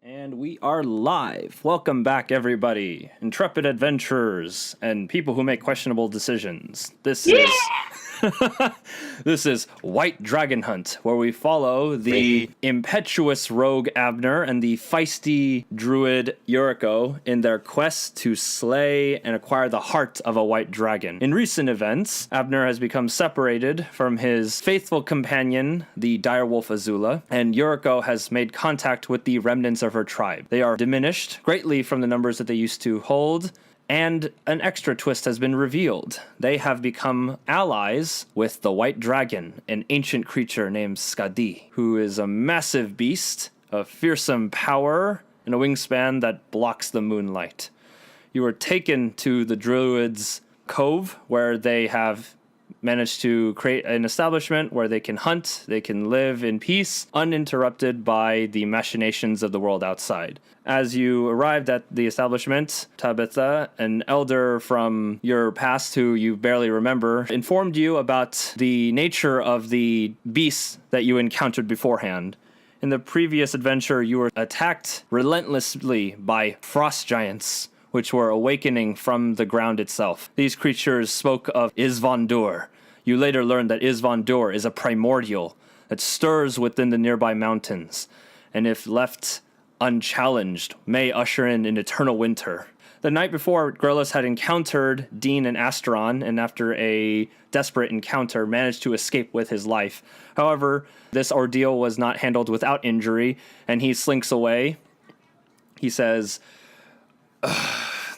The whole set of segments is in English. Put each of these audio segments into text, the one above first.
And we are live. Welcome back, everybody. Intrepid adventurers and people who make questionable decisions. This is White Dragon Hunt, where we follow the impetuous rogue Abner and the feisty druid Uriko in their quest to slay and acquire the heart of a white dragon. In recent events, Abner has become separated from his faithful companion, the direwolf Azula, and Uriko has made contact with the remnants of her tribe. They are diminished greatly from the numbers that they used to hold, and an extra twist has been revealed. They have become allies with the White Dragon, an ancient creature named Skadi, who is a massive beast of fearsome power and a wingspan that blocks the moonlight. You are taken to the Druids' Cove, where they have managed to create an establishment where they can hunt, they can live in peace, uninterrupted by the machinations of the world outside. As you arrived at the establishment, Tabitha, an elder from your past who you barely remember, informed you about the nature of the beasts that you encountered beforehand. In the previous adventure, you were attacked relentlessly by frost giants, which were awakening from the ground itself. These creatures spoke of Isvandur. You later learned that Isvandur is a primordial that stirs within the nearby mountains, and if left unchallenged, may usher in an eternal winter. The night before, Grellis had encountered Dean and Asteron, and after a desperate encounter, managed to escape with his life. However, this ordeal was not handled without injury, and he slinks away. He says,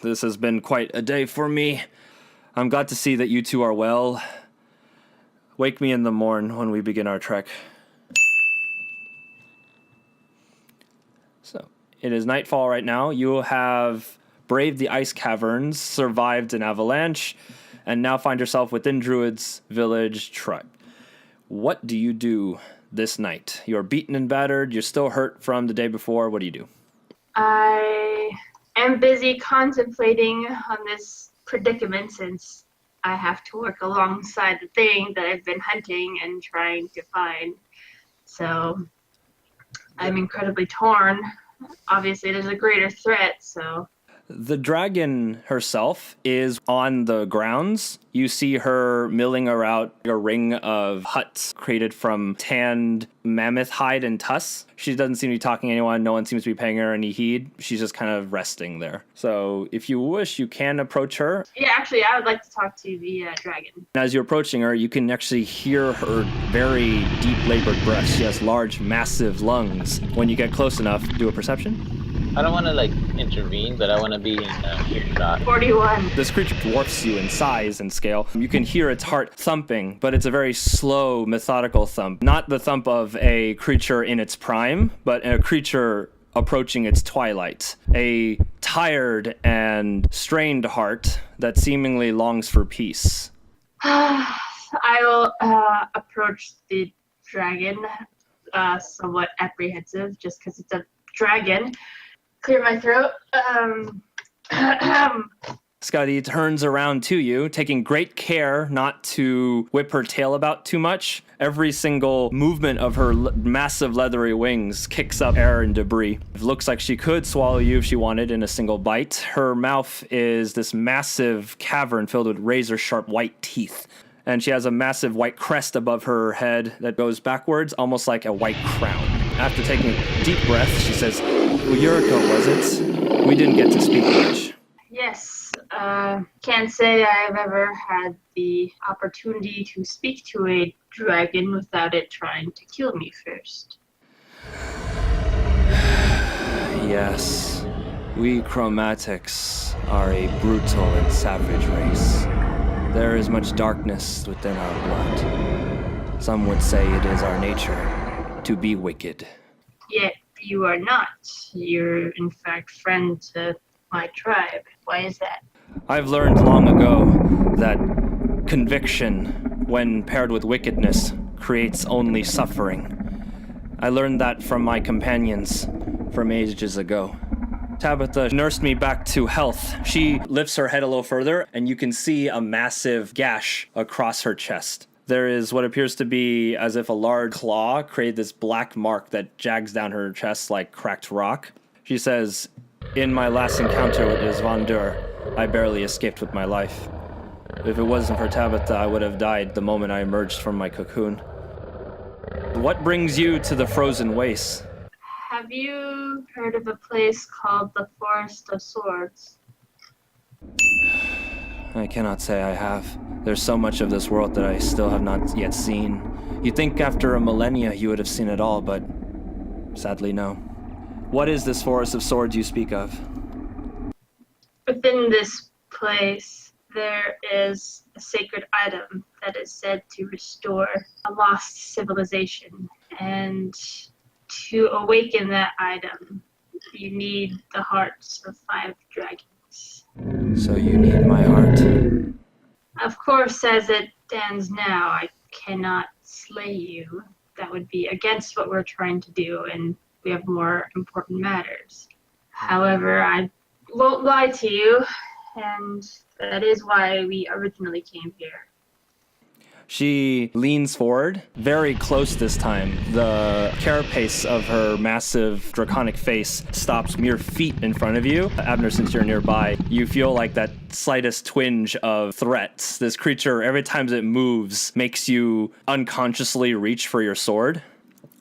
"This has been quite a day for me. I'm glad to see that you two are well. Wake me in the morn when we begin our trek." So, it is nightfall right now. You have braved the ice caverns, survived an avalanche, and now find yourself within Druid's village tribe. What do you do this night? You're beaten and battered. You're still hurt from the day before. What do you do? I am busy contemplating on this predicament since I have to work alongside the thing that I've been hunting and trying to find. So I'm incredibly torn. Obviously, there's a greater threat, so... The dragon herself is on the grounds. You see her milling around a ring of huts created from tanned mammoth hide and tusks. She doesn't seem to be talking to anyone. No one seems to be paying her any heed. She's just kind of resting there. So if you wish, you can approach her. Yeah, actually, I would like to talk to the dragon. As you're approaching her, you can actually hear her very deep labored breath. She has large, massive lungs. When you get close enough, do a perception. I don't want to, intervene, but I want to be in earshot. 41. This creature dwarfs you in size and scale. You can hear its heart thumping, but it's a very slow, methodical thump. Not the thump of a creature in its prime, but a creature approaching its twilight. A tired and strained heart that seemingly longs for peace. I will approach the dragon, somewhat apprehensive, just because it's a dragon. Clear my throat. Scotty turns around to you, taking great care not to whip her tail about too much. Every single movement of her massive leathery wings kicks up air and debris. It looks like she could swallow you if she wanted in a single bite. Her mouth is this massive cavern filled with razor-sharp white teeth. And she has a massive white crest above her head that goes backwards, almost like a white crown. After taking a deep breath, she says, "Well, Uriko, was it? We didn't get to speak much." Yes, can't say I've ever had the opportunity to speak to a dragon without it trying to kill me first. Yes, we chromatics are a brutal and savage race. There is much darkness within our blood. Some would say it is our nature to be wicked. Yet you are not. You're, in fact, friend to my tribe. Why is that? I've learned long ago that conviction, when paired with wickedness, creates only suffering. I learned that from my companions from ages ago. Tabitha nursed me back to health. She lifts her head a little further, and you can see a massive gash across her chest. There is what appears to be as if a large claw created this black mark that jags down her chest like cracked rock. She says, in my last encounter with Isvandur, I barely escaped with my life. If it wasn't for Tabitha, I would have died the moment I emerged from my cocoon. What brings you to the frozen wastes? Have you heard of a place called the Forest of Swords? I cannot say I have. There's so much of this world that I still have not yet seen. You'd think after a millennia you would have seen it all, but sadly no. What is this Forest of Swords you speak of? Within this place, there is a sacred item that is said to restore a lost civilization. And to awaken that item, you need the hearts of 5 dragons. So you need my heart. Of course, as it stands now, I cannot slay you. That would be against what we're trying to do, and we have more important matters. However, I won't lie to you, and that is why we originally came here. She leans forward, very close this time. The carapace of her massive draconic face stops mere feet in front of you. Abner, since you're nearby, you feel like that slightest twinge of threat. This creature, every time it moves, makes you unconsciously reach for your sword.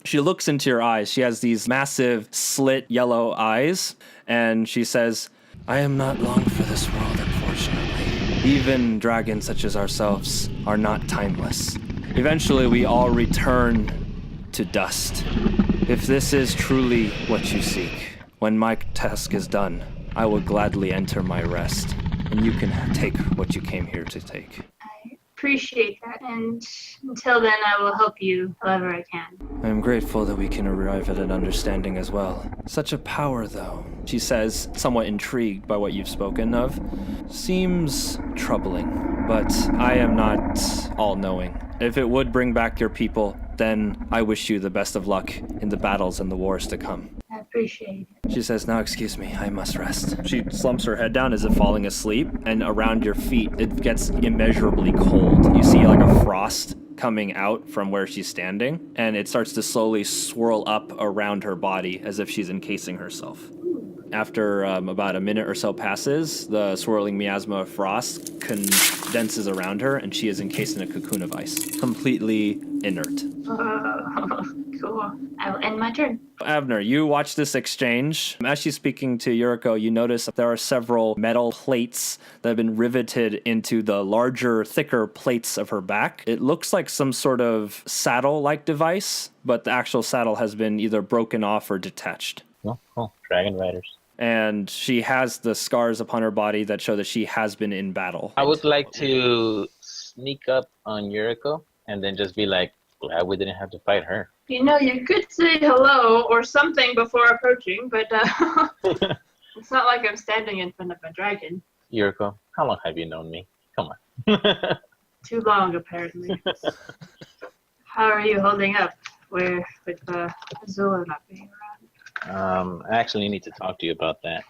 She looks into your eyes. She has these massive slit yellow eyes, and she says, I am not long for this world, unfortunately. Even dragons such as ourselves are not timeless. Eventually, we all return to dust. If this is truly what you seek, when my task is done, I will gladly enter my rest, and you can take what you came here to take. I appreciate that, and until then, I will help you however I can. I am grateful that we can arrive at an understanding as well. Such a power, though, she says, somewhat intrigued by what you've spoken of. Seems troubling, but I am not all-knowing. If it would bring back your people, then I wish you the best of luck in the battles and the wars to come. I appreciate it. She says, now excuse me, I must rest. She slumps her head down as if falling asleep, and around your feet, it gets immeasurably cold. You see like a frost coming out from where she's standing, and it starts to slowly swirl up around her body as if she's encasing herself. After about a minute or so passes, the swirling miasma of frost condenses around her, and she is encased in a cocoon of ice, completely inert. Oh, cool. I will end my turn. Abner, you watch this exchange. As she's speaking to Uriko, you notice that there are several metal plates that have been riveted into the larger, thicker plates of her back. It looks like some sort of saddle-like device, but the actual saddle has been either broken off or detached. Oh, cool. Dragon Riders. And she has the scars upon her body that show that she has been in battle. I would like to sneak up on Uriko and then just be like, glad we didn't have to fight her. You know, you could say hello or something before approaching, but it's not like I'm standing in front of a dragon. Uriko, how long have you known me? Come on. Too long, apparently. How are you holding up? With Azula not being around? I actually need to talk to you about that.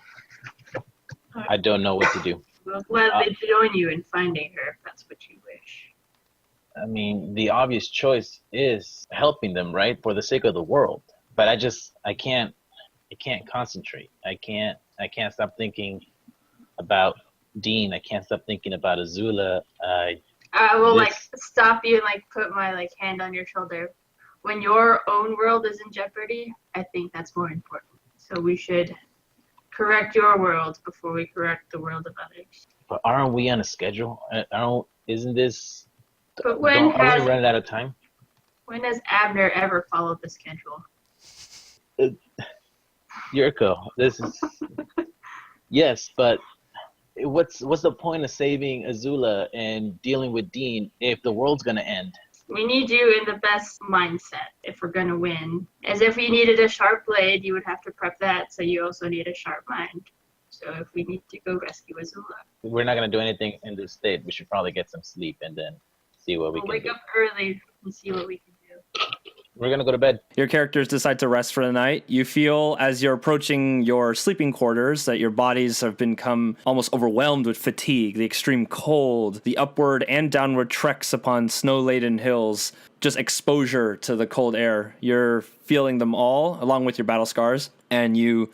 I don't know what to do. We'll gladly join you in finding her if that's what you wish. I mean, the obvious choice is helping them, right? For the sake of the world. But I can't concentrate. I can't stop thinking about Dean. I can't stop thinking about Azula. I will stop you and put my hand on your shoulder. When your own world is in jeopardy, I think that's more important. So we should correct your world before we correct the world of others. But aren't we on a schedule? Isn't this... But are we running out of time? When has Abner ever followed the schedule? Uriko, this is... Yes, but what's the point of saving Azula and dealing with Dean if the world's going to end? We need you in the best mindset if we're going to win. As if you needed a sharp blade, you would have to prep that, so you also need a sharp mind. So if we need to go rescue Azula. We're not going to do anything in this state. We should probably get some sleep and then see what we can do. We'll wake up early and see what we can do. We're going to go to bed. Your characters decide to rest for the night. You feel as you're approaching your sleeping quarters that your bodies have become almost overwhelmed with fatigue, the extreme cold, the upward and downward treks upon snow-laden hills, just exposure to the cold air. You're feeling them all, along with your battle scars, and you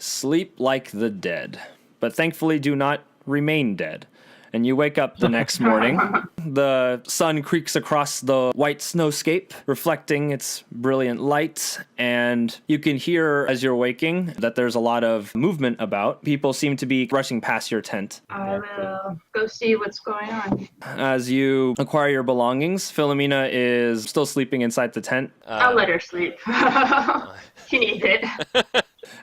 sleep like the dead, but thankfully do not remain dead. And you wake up the next morning. The sun creaks across the white snowscape, reflecting its brilliant light. And you can hear, as you're waking, that there's a lot of movement about. People seem to be rushing past your tent. I will go see what's going on. As you acquire your belongings, Philomena is still sleeping inside the tent. I'll let her sleep. She needs it.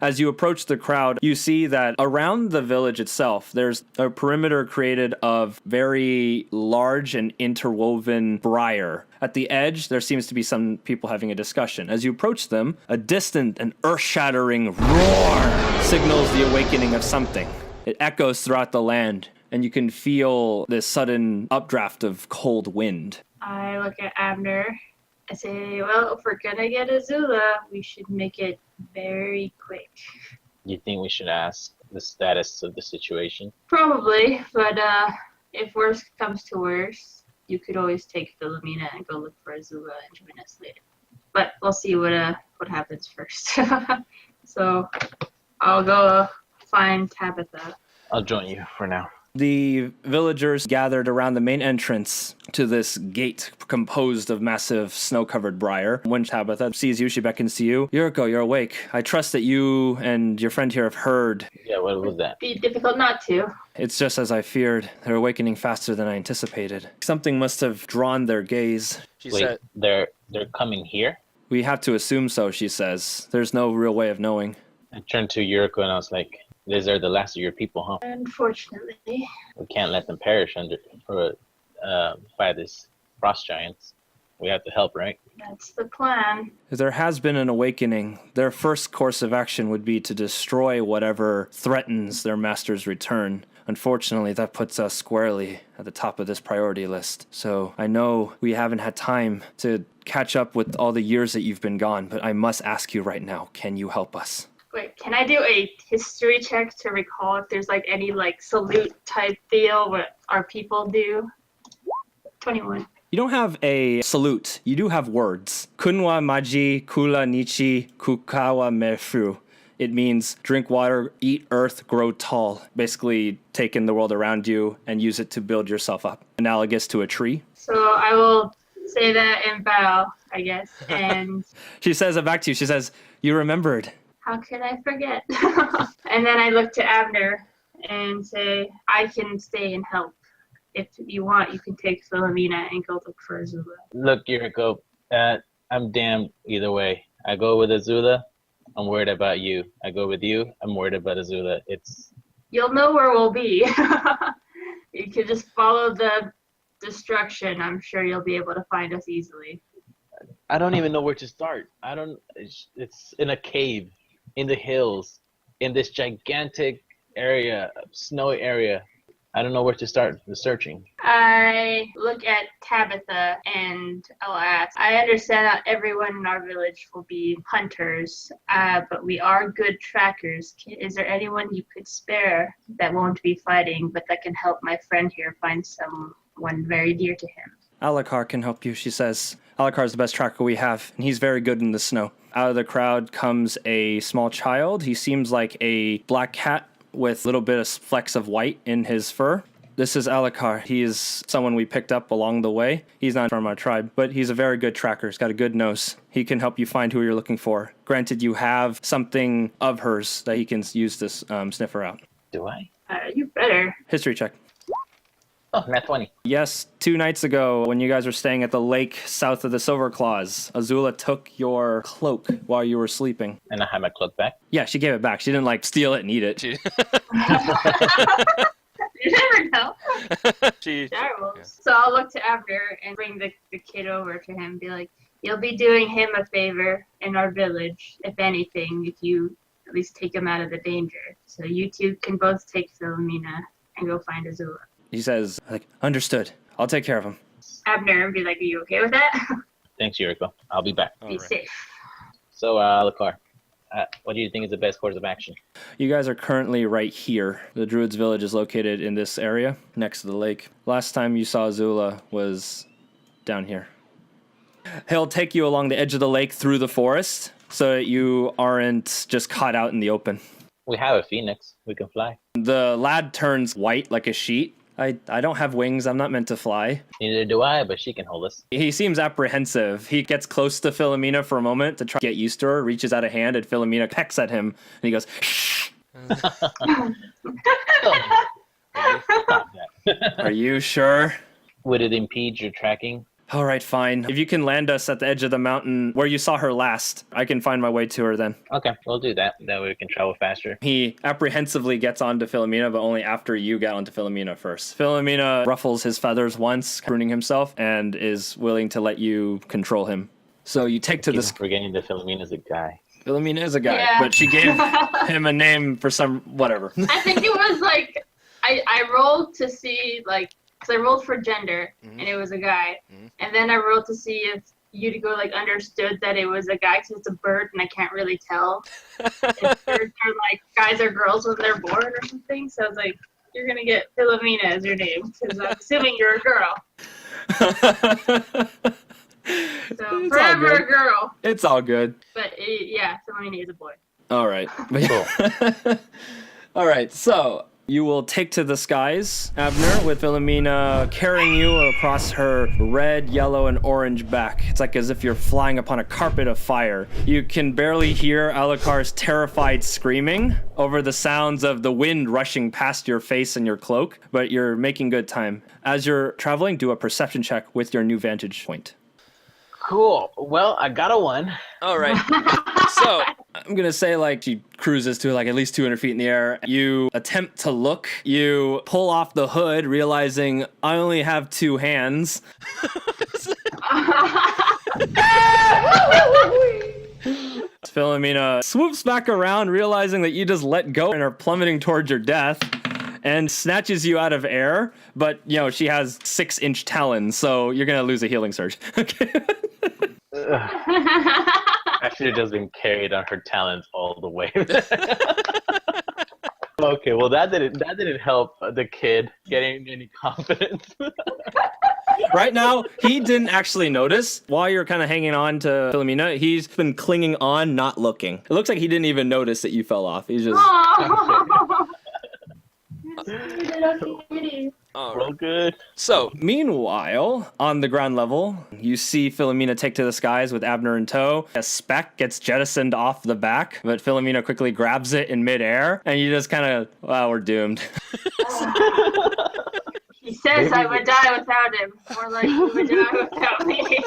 As you approach the crowd, you see that around the village itself, there's a perimeter created of very large and interwoven briar. At the edge, there seems to be some people having a discussion. As you approach them, a distant and earth-shattering roar signals the awakening of something. It echoes throughout the land, and you can feel this sudden updraft of cold wind. I look at Abner. I say, well, if we're gonna get Azula, we should make it very quick. You think we should ask the status of the situation? Probably, but if worse comes to worse, you could always take Philomena and go look for Azula and join us later. But we'll see what happens first. So I'll go find Tabitha. I'll join you for now. The villagers gathered around the main entrance to this gate composed of massive snow-covered briar. When Tabitha sees you, she beckons to you. Uriko, you're awake. I trust that you and your friend here have heard. Yeah, what was that? Be difficult not to. It's just as I feared. They're awakening faster than I anticipated. Something must have drawn their gaze. She Wait, said, they're coming here? We have to assume so, she says. There's no real way of knowing. I turned to Uriko and I was like, these are the last of your people, huh? Unfortunately. We can't let them perish by this frost giants. We have to help, right? That's the plan. If there has been an awakening, their first course of action would be to destroy whatever threatens their master's return. Unfortunately, that puts us squarely at the top of this priority list. So I know we haven't had time to catch up with all the years that you've been gone, but I must ask you right now, can you help us? Wait, can I do a history check to recall if there's like any like salute type deal what our people do? 21. You don't have a salute. You do have words. Kunwa maji kula nichi kukawa mefu. It means drink water, eat earth, grow tall. Basically, take in the world around you and use it to build yourself up. Analogous to a tree. So I will say that and bow, I guess. And She says it back to you. She says, you remembered. how could I forget? And then I look to Abner and say, I can stay and help. If you want, you can take Philomena and go look for Azula. Look, Uriko, I'm damned either way. I go with Azula, I'm worried about you. I go with you, I'm worried about Azula. You'll know where we'll be. You can just follow the destruction. I'm sure you'll be able to find us easily. I don't even know where to start. It's in a cave, in the hills, in this gigantic area, snowy area. I don't know where to start the searching. I look at Tabitha and I'll ask, I understand not everyone in our village will be hunters, but we are good trackers. Is there anyone you could spare that won't be fighting, but that can help my friend here find someone very dear to him? Alucard can help you, she says. Alucard's the best tracker we have, and he's very good in the snow. Out of the crowd comes a small child. He seems like a black cat with a little bit of flecks of white in his fur. This is Alucard. He is someone we picked up along the way. He's not from our tribe, but he's a very good tracker. He's got a good nose. He can help you find who you're looking for. Granted, you have something of hers that he can use to sniff her out. Do I? You better. History check. Oh, nat 20. Yes, 2 nights ago, when you guys were staying at the lake south of the Silver Claws, Azula took your cloak while you were sleeping. And I have my cloak back. Yeah, she gave it back. She didn't, steal it and eat it. she, You never know. she, Terrible. So I'll look to Abner and bring the kid over to him and be like, you'll be doing him a favor in our village, if anything, if you at least take him out of the danger. So you two can both take Philomena and go find Azula. He says, understood. I'll take care of him. Abner and be like, are you okay with that? Thanks, Uriko. I'll be back. Be safe. So, Alucard, what do you think is the best course of action? You guys are currently right here. The Druid's village is located in this area, next to the lake. Last time you saw Azula was down here. He'll take you along the edge of the lake through the forest so that you aren't just caught out in the open. We have a phoenix. We can fly. The lad turns white like a sheet. I don't have wings. I'm not meant to fly. Neither do I, but she can hold us. He seems apprehensive. He gets close to Philomena for a moment to try to get used to her, reaches out a hand, and Philomena pecks at him, and he goes, shh. Stop that. Are you sure? Would it impede your tracking? All right, fine. If you can land us at the edge of the mountain where you saw her last, I can find my way to her then. Okay, we'll do that. That way we can travel faster. He apprehensively gets onto Philomena, but only after you get onto Philomena first. Philomena ruffles his feathers once, pruning himself, and is willing to let you control him. So you take to Keep this. forgetting that Philomena's a guy. Philomena is a guy, Yeah. but she gave him a name for some whatever. I think it was like I rolled to see like because I rolled for gender and it was a guy, and then I rolled to see if Uriko like understood that it was a guy because it's a bird and I can't really tell if birds are like guys or girls when they're born or something. So I was like, you're gonna get Philomena as your name because I'm assuming you're a girl. So It's forever all a good. girl, It's all good. but yeah, Philomena is a boy. All right. All right. So you will take to the skies, Abner, with Philomena carrying you across her red, yellow, and orange back. It's like as if you're flying upon a carpet of fire. You can barely hear Alucard's terrified screaming over the sounds of the wind rushing past your face and your cloak, but you're making good time. As you're traveling, do a perception check with your new vantage point. Cool. Well, I got a 1. All right. So I'm going to say like she cruises to like at least 200 feet in the air. You attempt to look. You pull off the hood, realizing I only have 2 hands. Philomena swoops back around, realizing that you just let go and are plummeting towards your death, and snatches you out of air. But, you know, she has 6-inch talons, so you're going to lose a healing surge. Okay. I should have just been carried on her talons all the way. Okay, well that didn't help the kid getting any confidence. Right now, he didn't actually notice. While you're kind of hanging on to Philomena, he's been clinging on, not looking. It looks like he didn't even notice that you fell off. He's just... Aw. Well, good. So, meanwhile, on the ground level, you see Philomena take to the skies with Abner in tow. A speck gets jettisoned off the back, but Philomena quickly grabs it in midair, and you just kind of, wow, we're doomed. He says I would die without him. More like he would die without me.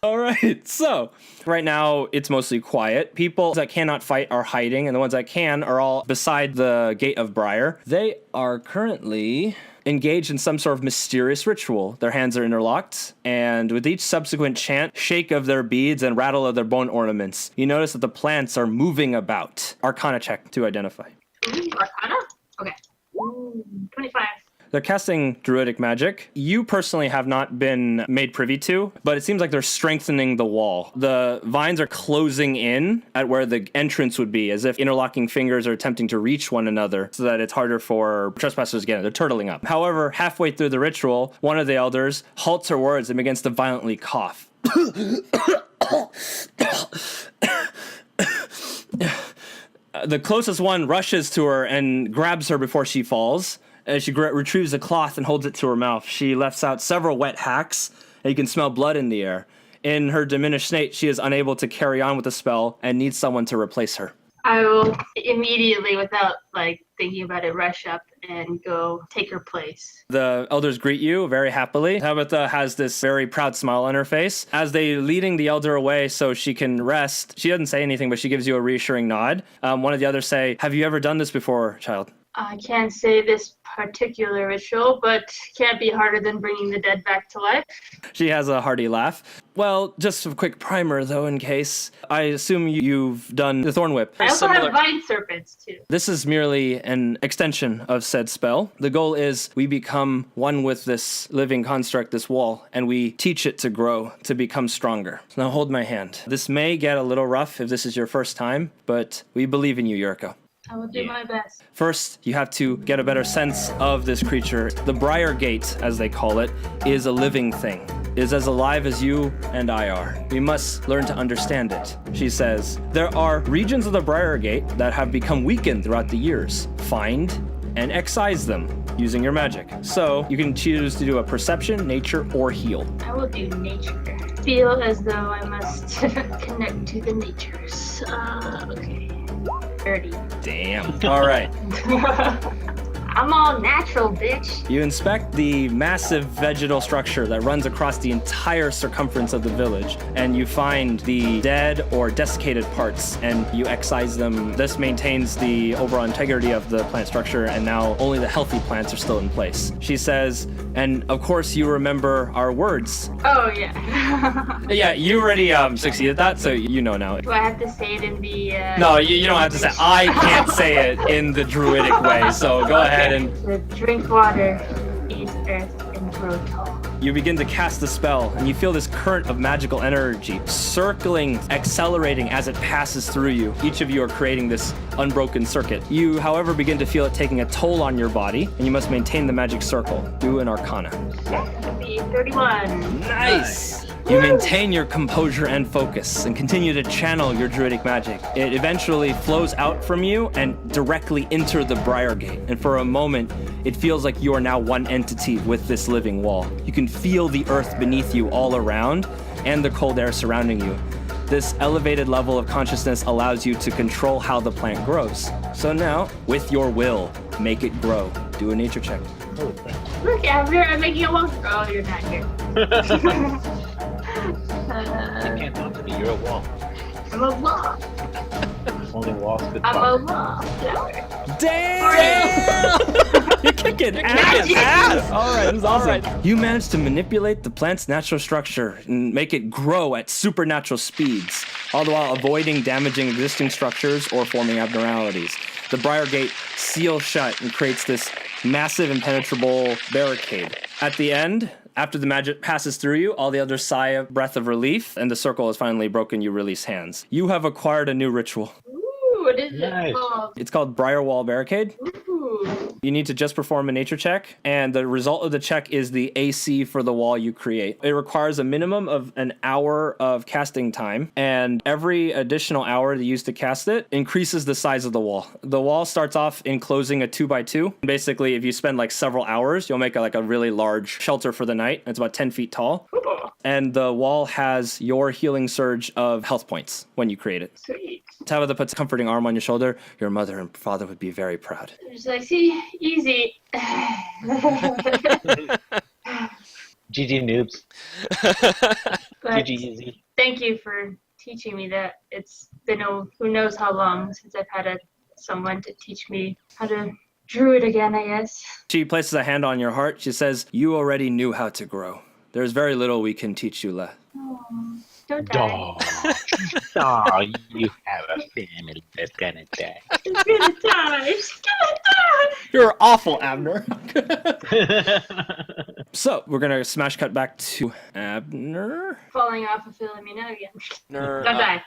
All right, so right now it's mostly quiet. People that cannot fight are hiding, and the ones that can are all beside the gate of Briar. They are currently engaged in some sort of mysterious ritual. Their hands are interlocked, and with each subsequent chant, shake of their beads, and rattle of their bone ornaments, you notice that the plants are moving about. Arcana check to identify. Ooh, Arcana? Okay. Ooh, 25. They're casting druidic magic. You personally have not been made privy to, but it seems like they're strengthening the wall. The vines are closing in at where the entrance would be, as if interlocking fingers are attempting to reach one another so that it's harder for trespassers to get in. They're turtling up. However, halfway through the ritual, one of the elders halts her words and begins to violently cough. The closest one rushes to her and grabs her before she falls. As she retrieves a cloth and holds it to her mouth, she lets out several wet hacks, and you can smell blood in the air. In her diminished state, she is unable to carry on with the spell and needs someone to replace her. I will immediately, without like thinking about it, rush up and go take her place. The elders greet you very happily. Tabitha has this very proud smile on her face. As they leading the elder away so she can rest, she doesn't say anything, but she gives you a reassuring nod. One of the others say, "Have you ever done this before, child?" I can't say this particular ritual, but can't be harder than bringing the dead back to life. She has a hearty laugh. Well, just a quick primer, though, in case. I assume you've done the Thorn Whip. I also have vine serpents, too. This is merely an extension of said spell. The goal is we become one with this living construct, this wall, and we teach it to grow, to become stronger. So now hold my hand. This may get a little rough if this is your first time, but we believe in you, Uriko. I will do my best. First, you have to get a better sense of this creature. The Briargate, as they call it, is a living thing. is as alive as you and I are. We must learn to understand it. She says, there are regions of the Briargate that have become weakened throughout the years. Find and excise them using your magic. So you can choose to do a perception, nature, or heal. I will do nature. Feel as though I must connect to the natures. Okay. 30. Damn. All right. I'm all natural, bitch. You inspect the massive vegetal structure that runs across the entire circumference of the village, and you find the dead or desiccated parts, and you excise them. This maintains the overall integrity of the plant structure, and now only the healthy plants are still in place. She says, and of course you remember our words. Oh, yeah. Yeah, you already succeeded that, so you know now. Do I have to say it in the... No, you don't have to say it. I can't say it in the druidic way, so go ahead and... The drink water, eat earth, and grow tall. You begin to cast the spell, and you feel this current of magical energy circling, accelerating as it passes through you. Each of you are creating this unbroken circuit. You, however, begin to feel it taking a toll on your body, and you must maintain the magic circle. Do an Arcana. That'll be 31. Nice! You maintain your composure and focus and continue to channel your druidic magic. It eventually flows out from you and directly into the Briargate. And for a moment, it feels like you are now one entity with this living wall. You can feel the earth beneath you all around and the cold air surrounding you. This elevated level of consciousness allows you to control how the plant grows. So now, with your will, make it grow. Do a nature check. Look, Abner, I'm making a walk. Oh, you're not here. You can't talk to me. You're a wall. I'm a wall. Only walls could I'm talk. a wall. Flower. Damn! You're kicking ass! Alright, this is awesome. You managed to manipulate the plant's natural structure and make it grow at supernatural speeds, all the while avoiding damaging existing structures or forming abnormalities. The Briargate seals shut and creates this massive impenetrable barricade. At the end, after the magic passes through you, all the others sigh a breath of relief, and the circle is finally broken. You release hands. You have acquired a new ritual. Ooh, what is Nice. it called? It's called Briar Wall Barricade. Ooh. You need to just perform a nature check, and the result of the check is the AC for the wall you create. It requires a minimum of an hour of casting time, and every additional hour you use to cast it increases the size of the wall. The wall starts off enclosing a 2x2. Basically, if you spend like several hours, you'll make a really large shelter for the night. It's about 10 feet tall. Cool. And the wall has your healing surge of health points when you create it. Sweet. Tabitha puts a comforting arm on your shoulder. Your mother and father would be very proud. Just like, see, easy. GG noobs. But GG easy. thank you for teaching me that. It's been who knows how long since I've had someone to teach me how to druid again, I guess. She places a hand on your heart. She says, you already knew how to grow. There's very little we can teach you left. Oh, don't die. Oh, you have a family that's gonna die. It's gonna die. It's gonna die. You're awful, Abner. So, we're going to smash cut back to Abner. Falling off of Philomena again. Ner, Don't die.